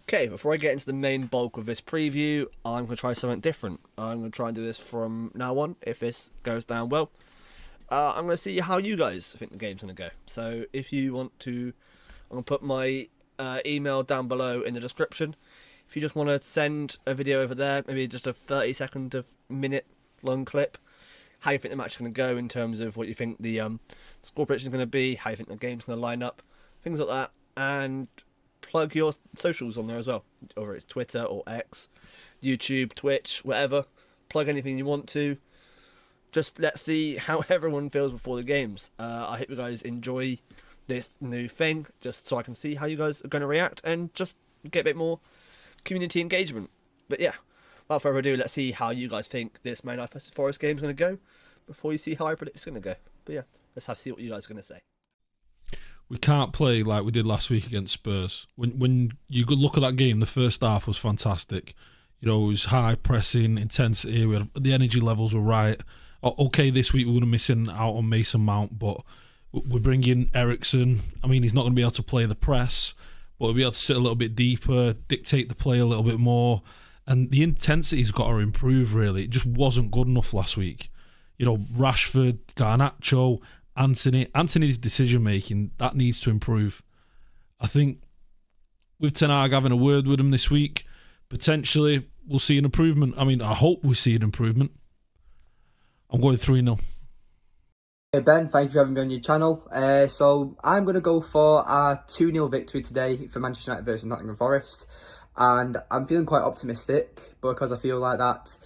Okay, before I get into the main bulk of this preview, I'm going to try something different. I'm going to try and do this from now on, if this goes down well. I'm going to see how you guys think the game's going to go. So if you want to, I'm going to put my email down below in the description. If you just want to send a video over there, maybe just a 30-second to minute long clip, how you think the match is going to go in terms of what you think the score prediction is going to be, how you think the game's going to line up, things like that, and plug your socials on there as well, whether it's Twitter or X, YouTube, Twitch, whatever. Plug anything you want to. Just let's see how everyone feels before the games. I hope you guys enjoy this new thing, just so I can see how you guys are going to react and just get a bit more community engagement. But yeah, without further ado, let's see how you guys think this Man United vs Forest game is going to go before you see how I predict it's going to go. But yeah, let's see what you guys are going to say. We can't play like we did last week against Spurs. When you look at that game, the first half was fantastic. You know, it was high pressing, intensity. The energy levels were right. Okay, this week we're missing out on Mason Mount, but we're bringing Eriksen. I mean, he's not going to be able to play the press, but he'll be able to sit a little bit deeper, dictate the play a little bit more. And the intensity's got to improve, really. It just wasn't good enough last week. You know, Rashford, Garnacho, Anthony's decision-making, that needs to improve. I think with Ten Hag having a word with him this week, potentially we'll see an improvement. I mean, I hope we see an improvement. I'm going 3-0. Hey Ben, thank you for having me on your channel. So I'm going to go for a 2-0 victory today for Manchester United versus Nottingham Forest. And I'm feeling quite optimistic because I feel like that,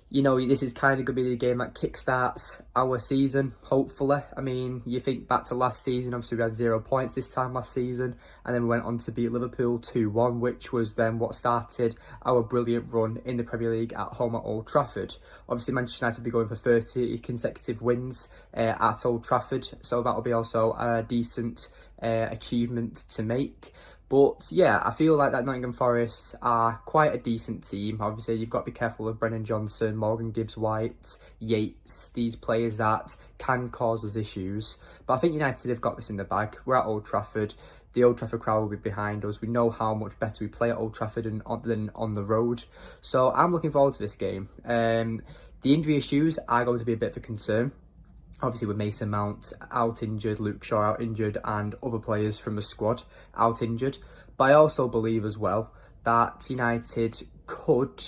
you know, this is kind of going to be the game that kickstarts our season, hopefully. I mean, you think back to last season, obviously we had 0 points this time last season, and then we went on to beat Liverpool 2-1, which was then what started our brilliant run in the Premier League at home at Old Trafford. Obviously, Manchester United will be going for 30 consecutive wins at Old Trafford, so that will be also a decent achievement to make. But yeah, I feel like that Nottingham Forest are quite a decent team. Obviously, you've got to be careful of Brennan Johnson, Morgan Gibbs-White, Yates, these players that can cause us issues. But I think United have got this in the bag. We're at Old Trafford. The Old Trafford crowd will be behind us. We know how much better we play at Old Trafford than on the road. So I'm looking forward to this game. The injury issues are going to be a bit of a concern. Obviously with Mason Mount out injured, Luke Shaw out injured, and other players from the squad out injured. But I also believe as well that United could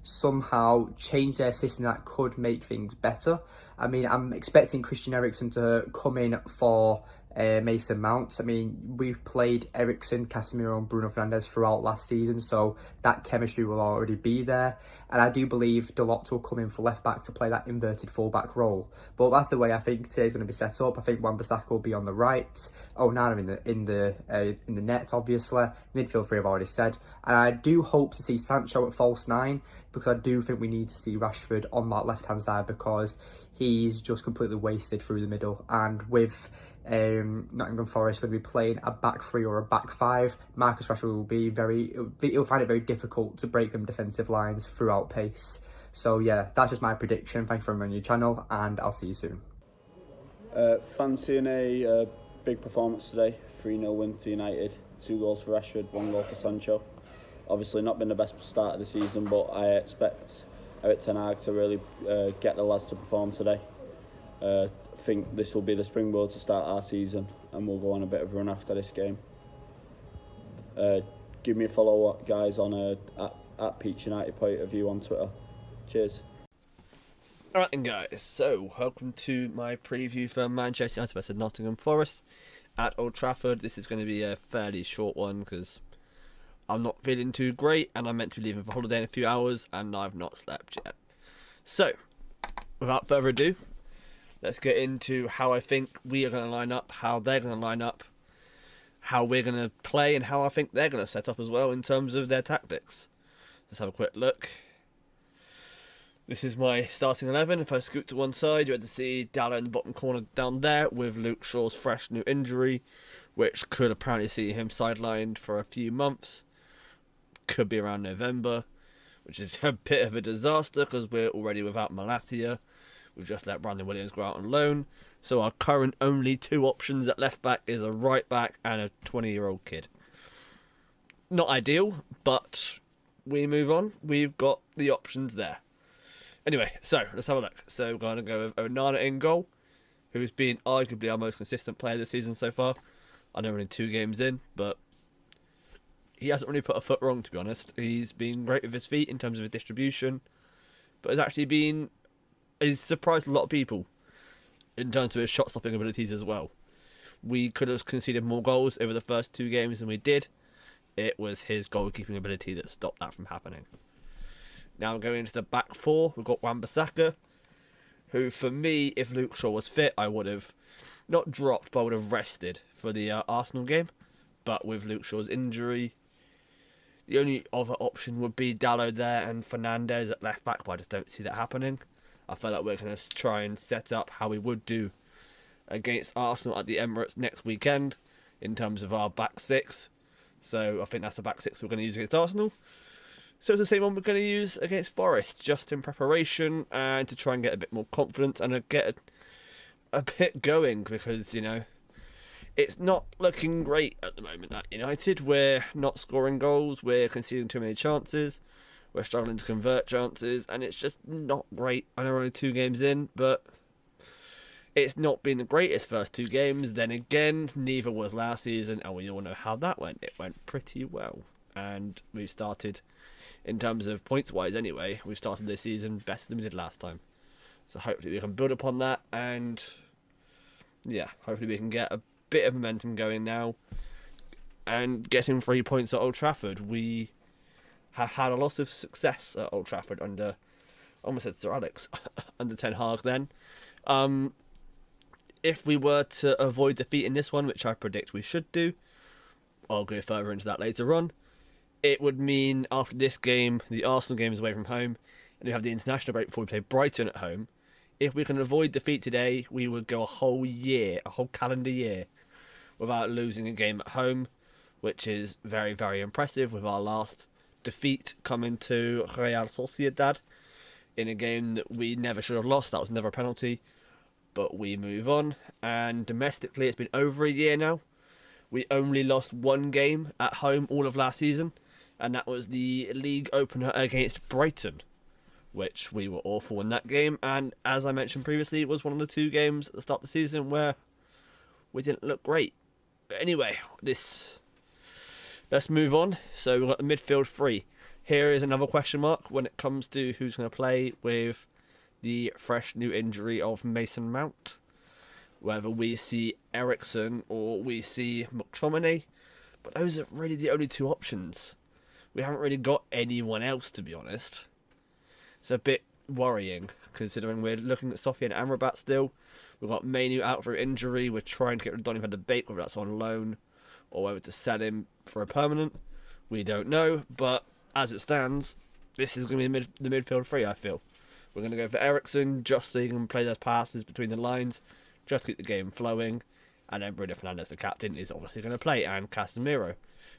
somehow change their system that could make things better. I mean, I'm expecting Christian Eriksen to come in for Mason Mount. I mean, we've played Eriksen, Casemiro and Bruno Fernandes throughout last season, so that chemistry will already be there. And I do believe Dalot will come in for left back to play that inverted full-back role. But that's the way I think today's going to be set up. I think Wan-Bissaka will be on the right, Onana in the net, obviously. Midfield three I've already said. And I do hope to see Sancho at false 9, because I do think we need to see Rashford on that left-hand side, because he's just completely wasted through the middle. And with Nottingham Forest going to be playing a back 3 or a back 5, Marcus Rashford he'll find it very difficult to break them defensive lines throughout pace. So yeah, that's just my prediction. Thank you for being on your channel, and I'll see you soon. Fancying a big performance today. 3-0 win to United. 2 goals for Rashford, 1 goal for Sancho. Obviously not been the best start of the season, but I expect Erik Ten Hag to really get the lads to perform today. I think this will be the springboard to start our season, and we'll go on a bit of a run after this game. Give me a follow, guys, on at Peach United Point of View on Twitter. Cheers. Alright then guys, so welcome to my preview for Manchester United vs Nottingham Forest at Old Trafford. This is going to be a fairly short one because I'm not feeling too great and I'm meant to be leaving for holiday in a few hours and I've not slept yet. So, without further ado, let's get into how I think we are going to line up, how they're going to line up, how we're going to play, and how I think they're going to set up as well in terms of their tactics. Let's have a quick look. This is my starting 11. If I scoot to one side, you had to see Dalla in the bottom corner down there with Luke Shaw's fresh new injury, which could apparently see him sidelined for a few months. Could be around November, which is a bit of a disaster because we're already without Malacia. We've just let Brandon Williams go out on loan. So our current only 2 options at left back is a right back and a 20-year-old kid. Not ideal, but we move on. We've got the options there. Anyway, so let's have a look. So we're going to go with Onana in goal, who's been arguably our most consistent player this season so far. I know we're only 2 games in, but he hasn't really put a foot wrong, to be honest. He's been great with his feet in terms of his distribution, but he's surprised a lot of people in terms of his shot-stopping abilities as well. We could have conceded more goals over the first 2 games than we did. It was his goalkeeping ability that stopped that from happening. Now going into the back 4, we've got Wan-Bissaka, who for me, if Luke Shaw was fit, I would have not dropped, but I would have rested for the Arsenal game. But with Luke Shaw's injury, the only other option would be Dalot there and Fernandes at left back, but I just don't see that happening. I feel like we're going to try and set up how we would do against Arsenal at the Emirates next weekend in terms of our back 6. So I think that's the back 6 we're going to use against Arsenal. So it's the same one we're going to use against Forest, just in preparation and to try and get a bit more confidence and get a bit going, because, you know, it's not looking great at the moment at United. We're not scoring goals, we're conceding too many chances, we're struggling to convert chances, and it's just not great. I know we're only 2 games in, but it's not been the greatest first 2 games. Then again, neither was last season, and we all know how that went. It went pretty well, and we've started, in terms of points-wise anyway, we've started this season better than we did last time. So hopefully we can build upon that, and yeah, hopefully we can get a bit of momentum going now and getting 3 points at Old Trafford. We have had a lot of success at Old Trafford under, I almost said Sir Alex, under Ten Hag then. If we were to avoid defeat in this one, which I predict we should do, I'll go further into that later on, it would mean after this game, the Arsenal game is away from home, and we have the international break before we play Brighton at home. If we can avoid defeat today, we would go a whole calendar year, without losing a game at home, which is very, very impressive, with our last defeat coming to Real Sociedad in a game that we never should have lost. That was never a penalty, but we move on. And domestically, it's been over a year now. We only lost 1 game at home all of last season, and that was the league opener against Brighton, which we were awful in that game. And as I mentioned previously, it was one of the 2 games at the start of the season where we didn't look great. But anyway, let's move on. So we've got the midfield 3. Here is another question mark when it comes to who's going to play with the fresh new injury of Mason Mount. Whether we see Eriksen or we see McTominay. But those are really the only 2 options. We haven't really got anyone else, to be honest. It's a bit worrying, considering we're looking at Sofiane Amrabat still. We've got Mainu out for injury. We're trying to get rid of Donny van de Beek, whether that's on loan or whether to sell him for a permanent. We don't know, but as it stands, this is going to be the midfield 3, I feel. We're going to go for Eriksen, just so he can play those passes between the lines, just to keep the game flowing. And then Bruno Fernandes, the captain, is obviously going to play, and Casemiro,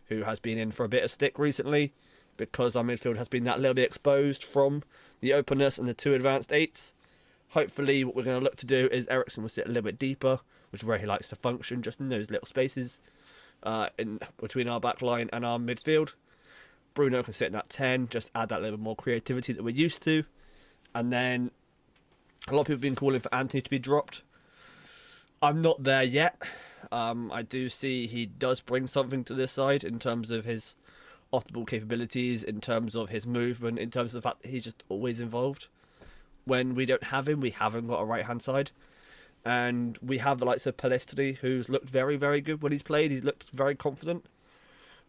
who has been in for a bit of stick recently, because our midfield has been that little bit exposed from the openness and the 2 advanced 8s. Hopefully what we're going to look to do is Eriksen will sit a little bit deeper, which is where he likes to function, just in those little spaces in between our back line and our midfield. Bruno can sit in that 10, just add that little bit more creativity that we're used to. And then a lot of people have been calling for Anthony to be dropped. I'm not there yet. I do see he does bring something to this side in terms of his off-the-ball capabilities, in terms of his movement, in terms of the fact that he's just always involved. When we don't have him, we haven't got a right-hand side. And we have the likes of Pellistri, who's looked very, very good when he's played. He's looked very confident.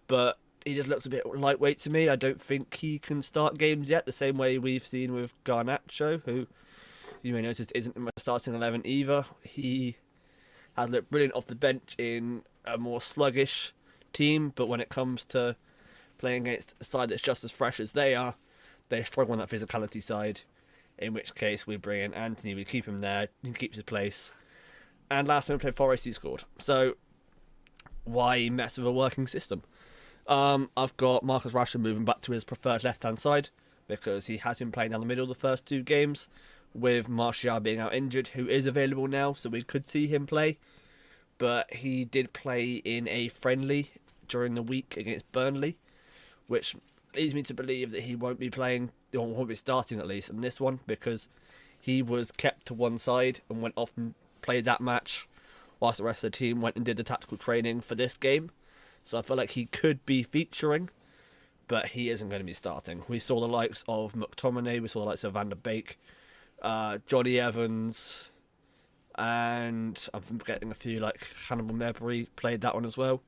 But he just looks a bit lightweight to me. I don't think he can start games yet, the same way we've seen with Garnacho, who you may notice isn't in my starting 11 either. He has looked brilliant off the bench in a more sluggish team, but when it comes to playing against a side that's just as fresh as they are, they struggle on that physicality side, in which case we bring in Anthony, we keep him there, he keeps his place. And last time we played Forest, he scored. So why mess with a working system? I've got Marcus Rashford moving back to his preferred left-hand side, because he has been playing down the middle the first 2 games, with Martial being out injured, who is available now, so we could see him play. But he did play in a friendly during the week against Burnley, which leads me to believe that he won't be playing, or won't be starting at least in this one, because he was kept to one side and went off and played that match whilst the rest of the team went and did the tactical training for this game. So I feel like he could be featuring, but he isn't going to be starting. We saw the likes of McTominay, we saw the likes of Van der Beek, Johnny Evans, and I'm forgetting a few, like Hannibal Mebry played that one as well.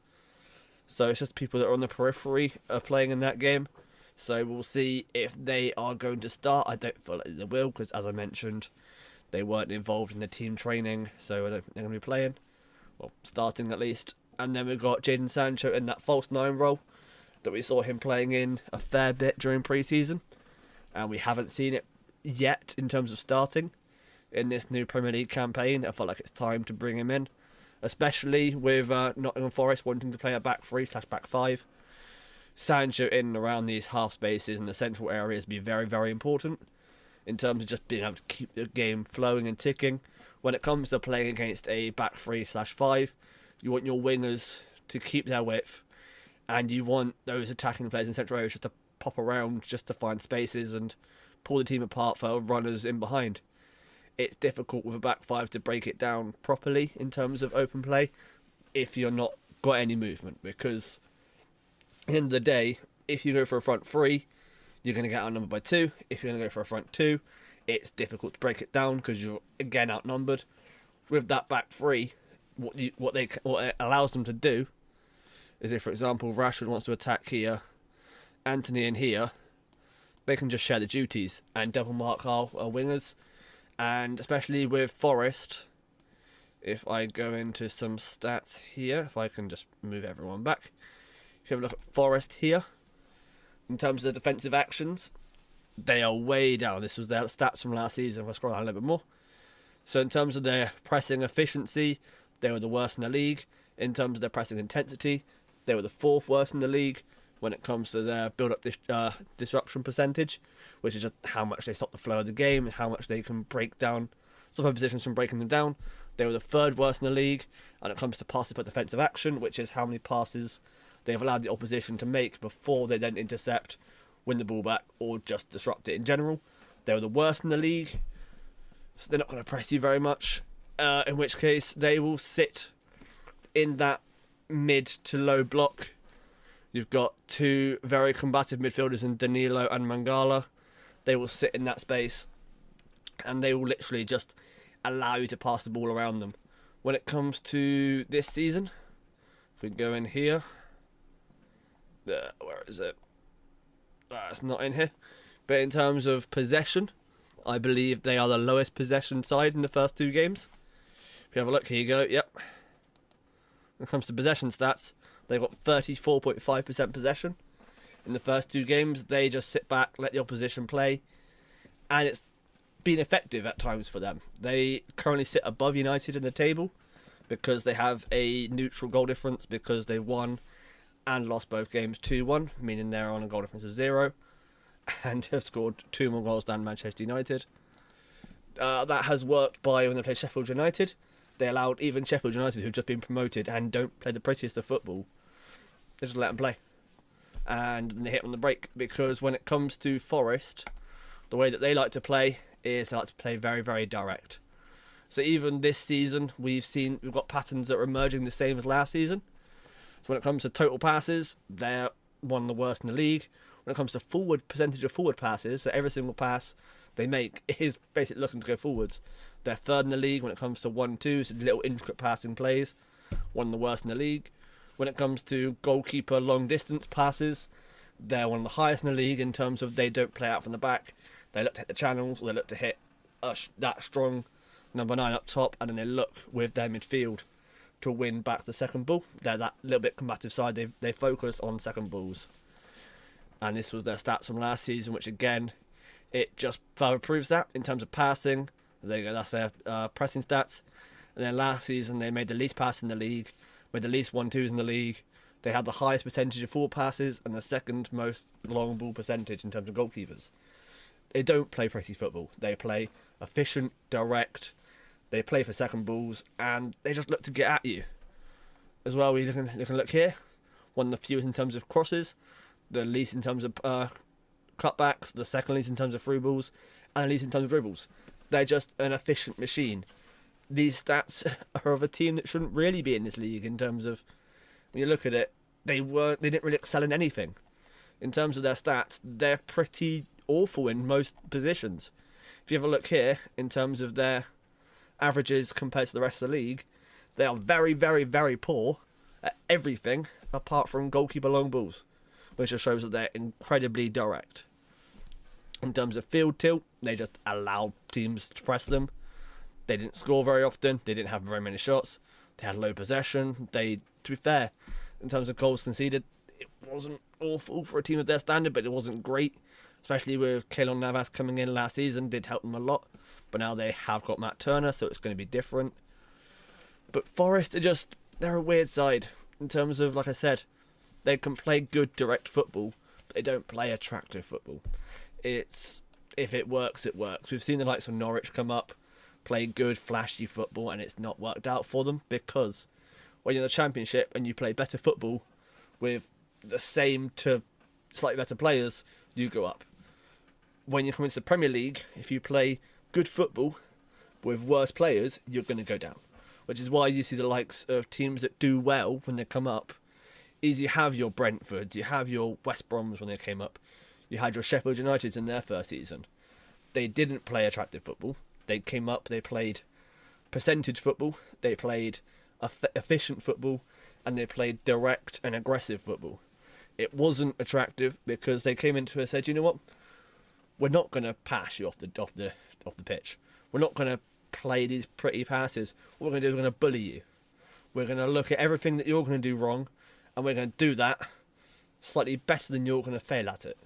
So it's just people that are on the periphery are playing in that game. So we'll see if they are going to start. I don't feel like they will, because as I mentioned, they weren't involved in the team training, so I don't think they're going to be playing. Well, starting at least. And then we've got Jadon Sancho in that false 9 role that we saw him playing in a fair bit during pre-season. And we haven't seen it yet in terms of starting in this new Premier League campaign. I felt like it's time to bring him in, especially with Nottingham Forest wanting to play a back 3/back 5. Sancho in and around these half spaces and the central areas be very, very important in terms of just being able to keep the game flowing and ticking. When it comes to playing against a back 3/5, you want your wingers to keep their width, and you want those attacking players in central areas just to pop around just to find spaces and pull the team apart for runners in behind. It's difficult with a back 5 to break it down properly in terms of open play if you're not got any movement, because at the end of the day, if you go for a front 3, you're going to get outnumbered by 2. If you're going to go for a front 2, it's difficult to break it down because you're again outnumbered. With that back 3, what it allows them to do is, if for example Rashford wants to attack here, Anthony in here, they can just share the duties and double mark our wingers. And especially with Forest, if I go into some stats here, if I can just move everyone back, if you have a look at Forest here, in terms of the defensive actions, they are way down. This was their stats from last season. If I scroll down a little bit more. So in terms of their pressing efficiency, they were the worst in the league. In terms of their pressing intensity, they were the 4th worst in the league when it comes to their build-up disruption percentage, which is just how much they stop the flow of the game and how much they can break down, stop oppositions from breaking them down. They were the 3rd worst in the league when it comes to passes per defensive action, which is how many passes they've allowed the opposition to make before they then intercept, win the ball back, or just disrupt it in general. They were the worst in the league, so they're not going to press you very much, in which case they will sit in that mid to low block. You've got 2 very combative midfielders in Danilo and Mangala. They will sit in that space and they will literally just allow you to pass the ball around them. When it comes to this season, if we go in here, where is it? It's not in here. But in terms of possession, I believe they are the lowest possession side in the first 2 games. If you have a look, here you go, yep. When it comes to possession stats, they've got 34.5% possession. In the first 2 games, they just sit back, let the opposition play, and it's been effective at times for them. They currently sit above United in the table because they have a neutral goal difference, because they've won and lost both games 2-1, meaning they're on a goal difference of 0, and have scored 2 more goals than Manchester United. That has worked by when they play Sheffield United. They allowed even Sheffield United, who've just been promoted and don't play the prettiest of football, they just let them play. And then they hit on the break, because when it comes to Forest, the way that they like to play is they like to play very, very direct. So even this season, we've got patterns that are emerging the same as last season. So when it comes to total passes, they're one of the worst in the league. When it comes to percentage of forward passes, so every single pass they make is basically looking to go forwards. They're 3rd in the league when it comes to 1-2, so little intricate passing plays, one of the worst in the league. When it comes to goalkeeper long distance passes, they're one of the highest in the league in terms of they don't play out from the back. They look to hit the channels, or they look to hit that strong number 9 up top, and then they look with their midfield to win back the second ball. They're that little bit combative side. They focus on second balls. And this was their stats from last season, which again, it just further proves that in terms of passing. There you go, that's their pressing stats. And then last season, they made the least passes in the league, made the least 1-2s in the league. They had the highest percentage of forward passes and the second most long ball percentage in terms of goalkeepers. They don't play pretty football. They play efficient, direct. They play for second balls, and they just look to get at you. As well, we can look here. One of the fewest in terms of crosses. the least in terms of cutbacks, the second least in terms of through balls, and the least in terms of dribbles. They're just an efficient machine. These stats are of a team that shouldn't really be in this league in terms of, when you look at it, they didn't really excel in anything. In terms of their stats, they're pretty awful in most positions. If you have a look here, in terms of their averages compared to the rest of the league, they are very, very, very poor at everything apart from goalkeeper long balls, which just shows that they're incredibly direct. In terms of field tilt, they just allow teams to press them. They didn't score very often. They didn't have very many shots. They had low possession. To be fair, in terms of goals conceded, it wasn't awful for a team of their standard, but it wasn't great. Especially with Keylor Navas coming in last season, did help them a lot. But now they have got Matt Turner, so it's going to be different. But Forest they're a weird side in terms of, like I said, they can play good direct football, but they don't play attractive football. If it works, it works. We've seen the likes of Norwich come up, play good, flashy football, and it's not worked out for them because when you're in the Championship and you play better football with the same to slightly better players, you go up. When you come into the Premier League, if you play good football with worse players, you're going to go down. Which is why you see the likes of teams that do well when they come up, is you have your Brentfords, you have your West Broms when they came up, you had your Sheffield Uniteds in their first season. They didn't play attractive football. They came up, they played percentage football, they played efficient football, and they played direct and aggressive football. It wasn't attractive because they came into it and said, you know what? We're not going to pass you off the pitch. We're not going to play these pretty passes. What we're going to do is we're going to bully you. We're going to look at everything that you're going to do wrong, and we're going to do that slightly better than you're going to fail at it.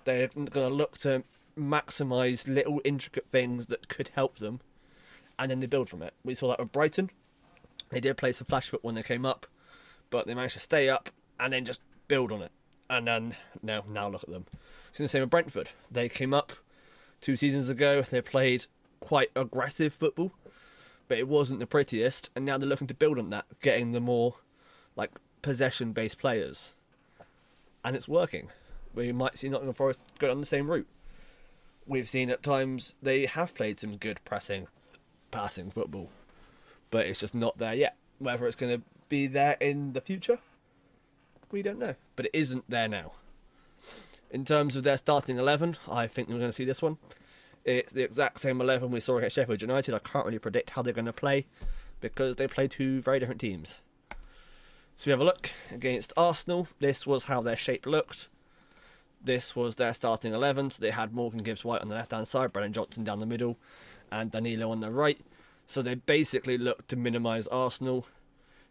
They're going to look to maximise little intricate things that could help them, and then they build from it. We saw that with Brighton. They did play some flash foot when they came up, but they managed to stay up and then just build on it. And then now look at them. It's the same with Brentford. They came up 2 seasons ago. They played quite aggressive football, but it wasn't the prettiest. And now they're looking to build on that, getting the more possession-based players, and it's working. We might see Nottingham Forest go on the same route. We've seen at times they have played some good passing football, but it's just not there yet. Whether it's going to be there in the future, we don't know. But it isn't there now. In terms of their starting 11, I think we're going to see this one. It's the exact same 11 we saw against Sheffield United. I can't really predict how they're going to play because they play 2 very different teams. So we have a look against Arsenal. This was how their shape looked. This was their starting 11. So they had Morgan Gibbs-White on the left-hand side, Brennan Johnson down the middle, and Danilo on the right. So they basically looked to minimise Arsenal.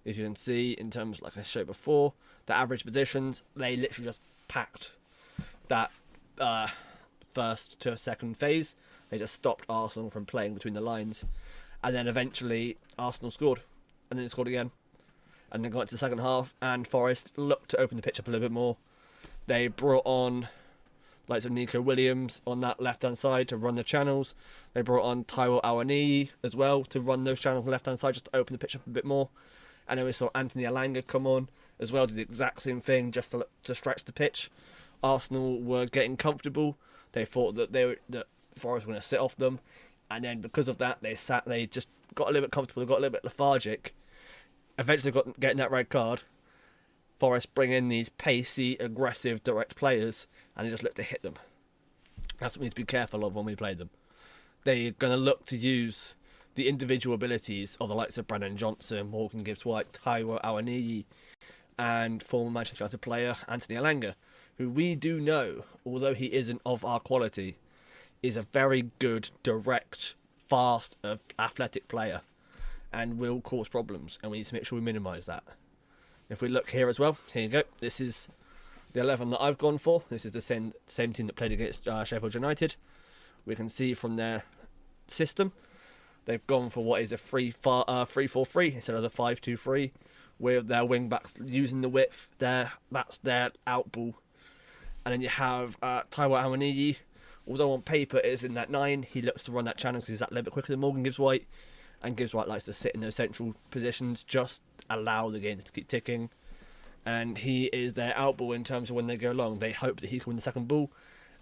As you can see, in terms, like I showed before, the average positions, they literally just packed that first to second phase. They just stopped Arsenal from playing between the lines. And then eventually Arsenal scored. And then they scored again. And then got into the second half, and Forest looked to open the pitch up a little bit more. They brought on likes of Nico Williams on that left-hand side to run the channels. They brought on Taiwo Awoniyi as well to run those channels on the left-hand side just to open the pitch up a bit more. And then we saw Anthony Elanga come on as well, did the exact same thing just to stretch the pitch. Arsenal were getting comfortable. They thought that that Forest were going to sit off them, and then because of that, they just got a little bit comfortable. They got a little bit lethargic. Eventually, getting that red card. Forest bring in these pacey, aggressive, direct players, and they just look to hit them. That's what we need to be careful of when we play them. They're going to look to use the individual abilities of the likes of Brennan Johnson, Morgan Gibbs-White, Taiwo Awoniyi, and former Manchester United player Anthony Elanga, who we do know, although he isn't of our quality, is a very good, direct, fast, athletic player, and will cause problems, and we need to make sure we minimise that. If we look here as well, here you go. This is the 11 that I've gone for. This is the same team that played against Sheffield United. We can see from their system, they've gone for what is a 3-4-3 instead of the 5-2-3, with their wing backs using the width. That's their out ball. And then you have Taiwo Awoniyi. Although on paper it is in that 9, he looks to run that channel because he's that little bit quicker than Morgan Gibbs-White. And Gibbs-White likes to sit in those central positions, just allow the game to keep ticking. And he is their outball in terms of when they go long. They hope that he can win the second ball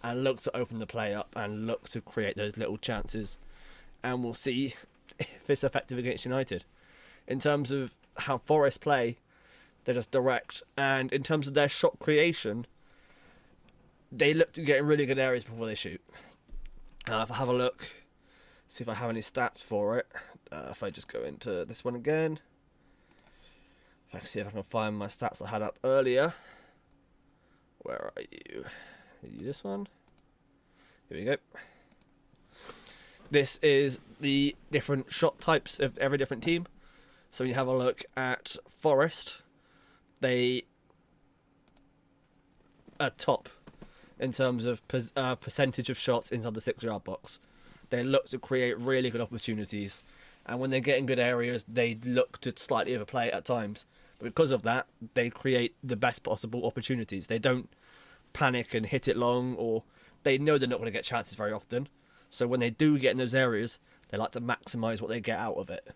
and look to open the play up and look to create those little chances. And we'll see if it's effective against United. In terms of how Forest play, they're just direct. And in terms of their shot creation, they look to get in really good areas before they shoot. If I have a look, see if I have any stats for it. If I just go into this one again. If I can see if I can find my stats I had up earlier. Where are you? Are you this one? Here we go. This is the different shot types of every different team. So when you have a look at Forest, they are top in terms of percentage of shots inside the 6-yard box. They look to create really good opportunities, and when they get in good areas, they look to slightly overplay it at times. But because of that, they create the best possible opportunities. They don't panic and hit it long, or they know they're not going to get chances very often. So when they do get in those areas, they like to maximise what they get out of it.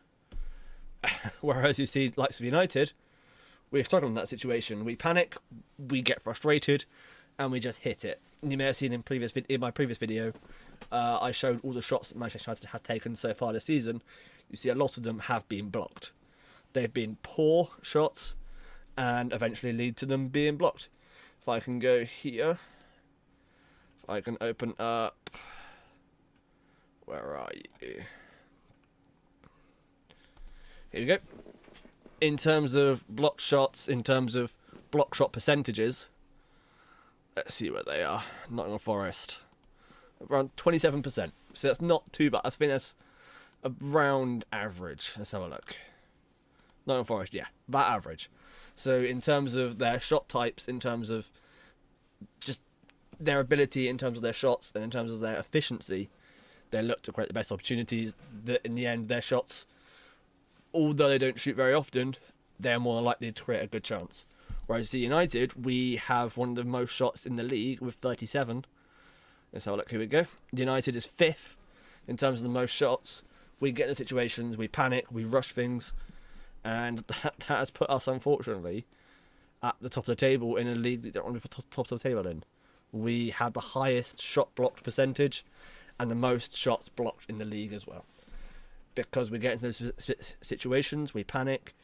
Whereas you see, likes of United, we're struggling in that situation. We panic, we get frustrated, and we just hit it. And you may have seen in my previous video, I showed all the shots that Manchester United have taken so far this season. You see a lot of them have been blocked. They've been poor shots and eventually lead to them being blocked. If I can go here, if I can open up, where are you? Here we go. In terms of blocked shots, in terms of block shot percentages, let's see where they are. Nottingham Forest, around 27%. So that's not too bad. I think that's around average. Let's have a look. Nottingham Forest, yeah, about average. So in terms of their shot types, in terms of just their ability, in terms of their shots, and in terms of their efficiency, they look to create the best opportunities. That in the end, their shots, although they don't shoot very often, they're more likely to create a good chance. Whereas the United, we have one of the most shots in the league with 37. Let's have a look. Here we go. United is 5th in terms of the most shots. We get into situations, we panic, we rush things, and that has put us, unfortunately, at the top of the table in a league that don't want to put top of the table in. We had the highest shot blocked percentage and the most shots blocked in the league as well. Because we get into those situations, we panic,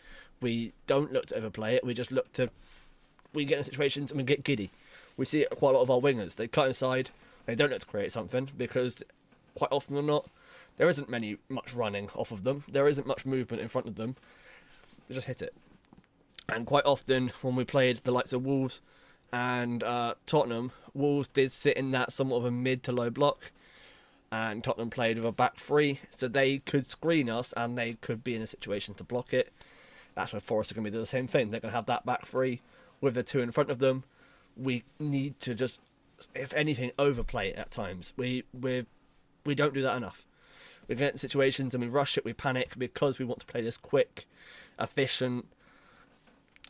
we don't look to overplay it, we just look to... We get in situations and we get giddy. We see it quite a lot of our wingers. They cut inside, they don't look to create something, because quite often or not, there isn't much running off of them, there isn't much movement in front of them, they just hit it. And quite often, when we played the likes of Wolves and Tottenham, Wolves did sit in that somewhat of a mid to low block, and Tottenham played with a back three, so they could screen us and they could be in a situation to block it. That's where Forest are going to be doing the same thing. They're going to have that back three with the two in front of them. We need to just, if anything, overplay it at times. We don't do that enough. We get in situations and we rush it, we panic because we want to play this quick, efficient,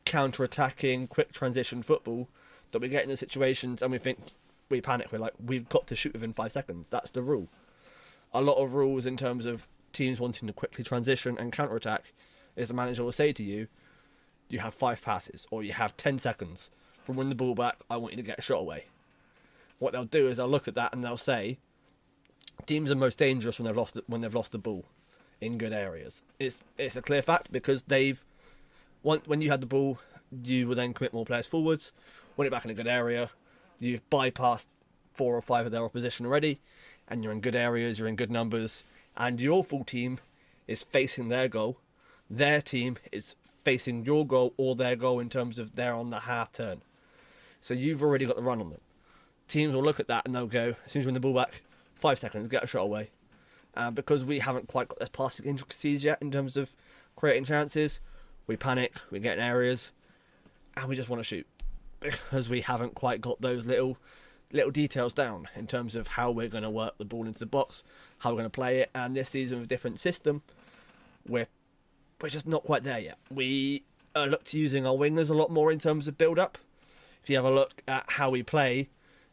counter-attacking, quick transition football, that we get in the situations and we think, we panic, we're like, we've got to shoot within 5 seconds. That's the rule. A lot of rules in terms of teams wanting to quickly transition and counter-attack is the manager will say to you, you have 5 passes, or you have 10 seconds from winning the ball back, I want you to get a shot away. What they'll do is they'll look at that and they'll say, teams are most dangerous when they've lost the ball in good areas. It's a clear fact, because when you had the ball, you will then commit more players forwards, win it back in a good area. You've bypassed 4 or 5 of their opposition already, and you're in good areas, you're in good numbers, and your full team is facing their goal. Their team is facing your goal or their goal in terms of they're on the half turn. So you've already got the run on them. Teams will look at that and they'll go, as soon as you win the ball back, 5 seconds, get a shot away. Because we haven't quite got those passing intricacies yet in terms of creating chances, we panic, we get in areas, and we just want to shoot. Because we haven't quite got those little details down in terms of how we're going to work the ball into the box, how we're going to play it. And this season with a different system, we're just not quite there yet. We look to using our wingers a lot more in terms of build-up. If you have a look at how we play,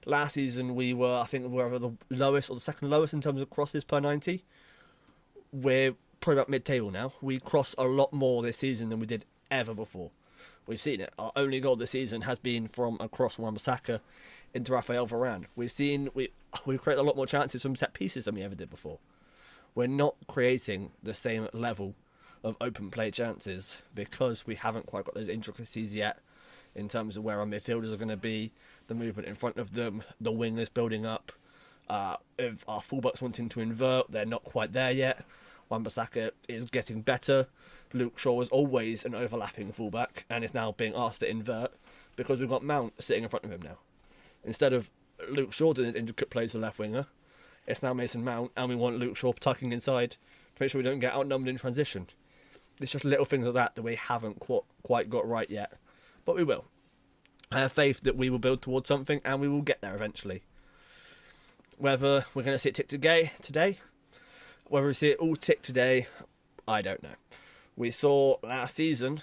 last season we were either the lowest or the second lowest in terms of crosses per 90. We're probably about mid-table now. We cross a lot more this season than we did ever before. We've seen it. Our only goal this season has been from a cross from Wan-Bissaka into Rafael Varane. We've created a lot more chances from set pieces than we ever did before. We're not creating the same level of open play chances because we haven't quite got those intricacies yet in terms of where our midfielders are going to be, the movement in front of them, the wingers building up. If our fullbacks wanting to invert, they're not quite there yet. Wan-Bissaka is getting better. Luke Shaw was always an overlapping fullback and is now being asked to invert because we've got Mount sitting in front of him now. Instead of Luke Shaw doing his intricate plays to the left winger, it's now Mason Mount, and we want Luke Shaw tucking inside to make sure we don't get outnumbered in transition. It's just little things like that we haven't quite got right yet, but we will. I have faith that we will build towards something and we will get there eventually. Whether we're going to see it tick today, whether we see it all tick today, I don't know. We saw last season,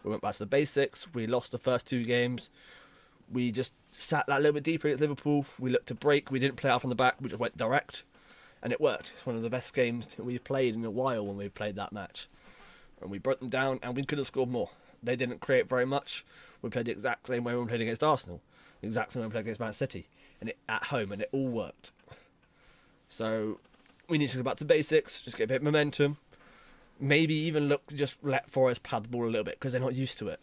we went back to the basics, we lost the first 2 games, we just sat that little bit deeper against Liverpool, we looked to break, we didn't play out from the back, we just went direct, and it worked. It's one of the best games we've played in a while when we played that match. And we broke them down and we could have scored more. They didn't create very much. We played the exact same way when we played against Arsenal, the exact same way we played against Man City, and at home, and it all worked. So we need to go back to basics, just get a bit of momentum. Maybe even look to just let Forest pad the ball a little bit because they're not used to it.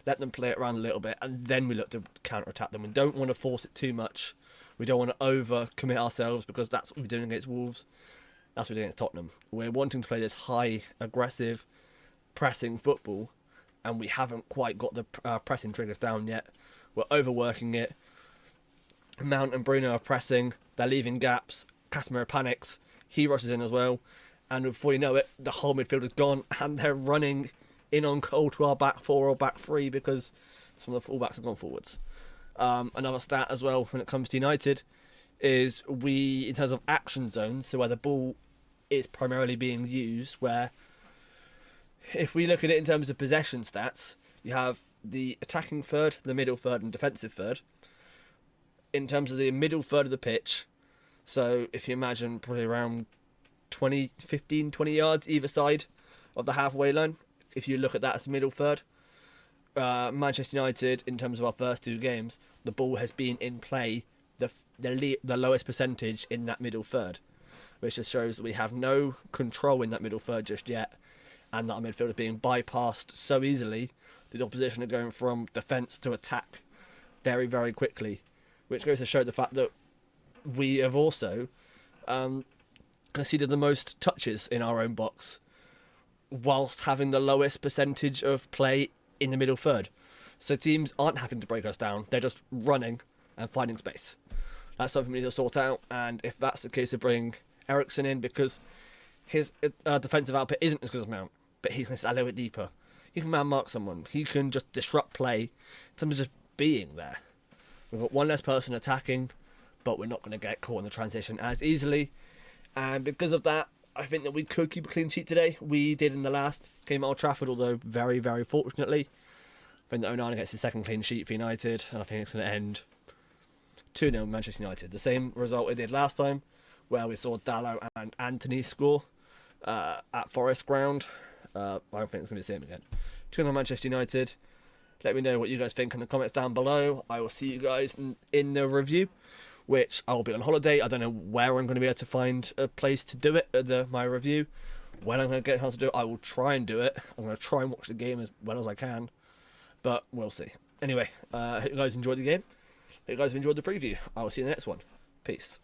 Let them play it around a little bit and then we look to counter-attack them. We don't want to force it too much. We don't want to over-commit ourselves because that's what we're doing against Wolves. That's what we're doing against Tottenham. We're wanting to play this high, aggressive, pressing football and we haven't quite got the pressing triggers down yet. We're overworking it. Mount and Bruno are pressing. They're leaving gaps. Casemiro panics. He rushes in as well. And before you know it, the whole midfield is gone and they're running in on goal to our back 4 or back 3 because some of the fullbacks have gone forwards. Another stat as well when it comes to United is in terms of action zones, so where the ball is primarily being used, where if we look at it in terms of possession stats, you have the attacking third, the middle third and defensive third. In terms of the middle third of the pitch, so if you imagine probably around 20 yards either side of the halfway line. If you look at that as middle third, Manchester United, in terms of our first 2 games, the ball has been in play the lowest percentage in that middle third, which just shows that we have no control in that middle third just yet, and that our midfield is being bypassed so easily that the opposition are going from defence to attack very, very quickly, which goes to show the fact that we have also conceded the most touches in our own box whilst having the lowest percentage of play in the middle third. So teams aren't having to break us down, they're just running and finding space. That's something we need to sort out, and if that's the case, to bring Eriksen in because his defensive output isn't as good as Mount, but he can sit a little bit deeper. He can man mark someone, he can just disrupt play in terms of just being there. We've got one less person attacking, but we're not going to get caught in the transition as easily. And because of that, I think that we could keep a clean sheet today. We did in the last game at Old Trafford, although very, very fortunately. I think that Onana gets his second clean sheet for United, and I think it's going to end 2-0 Manchester United. The same result we did last time, where we saw Dalot and Anthony score at Forest Ground. I don't think it's going to be the same again. 2-0 Manchester United. Let me know what you guys think in the comments down below. I will see you guys in the review, which I will be on holiday. I don't know where I'm going to be able to find a place to do it, my review. When I'm going to get how to do it, I will try and do it. I'm going to try and watch the game as well as I can, but we'll see. Anyway, I hope you guys enjoyed the game. I hope you guys have enjoyed the preview. I will see you in the next one. Peace.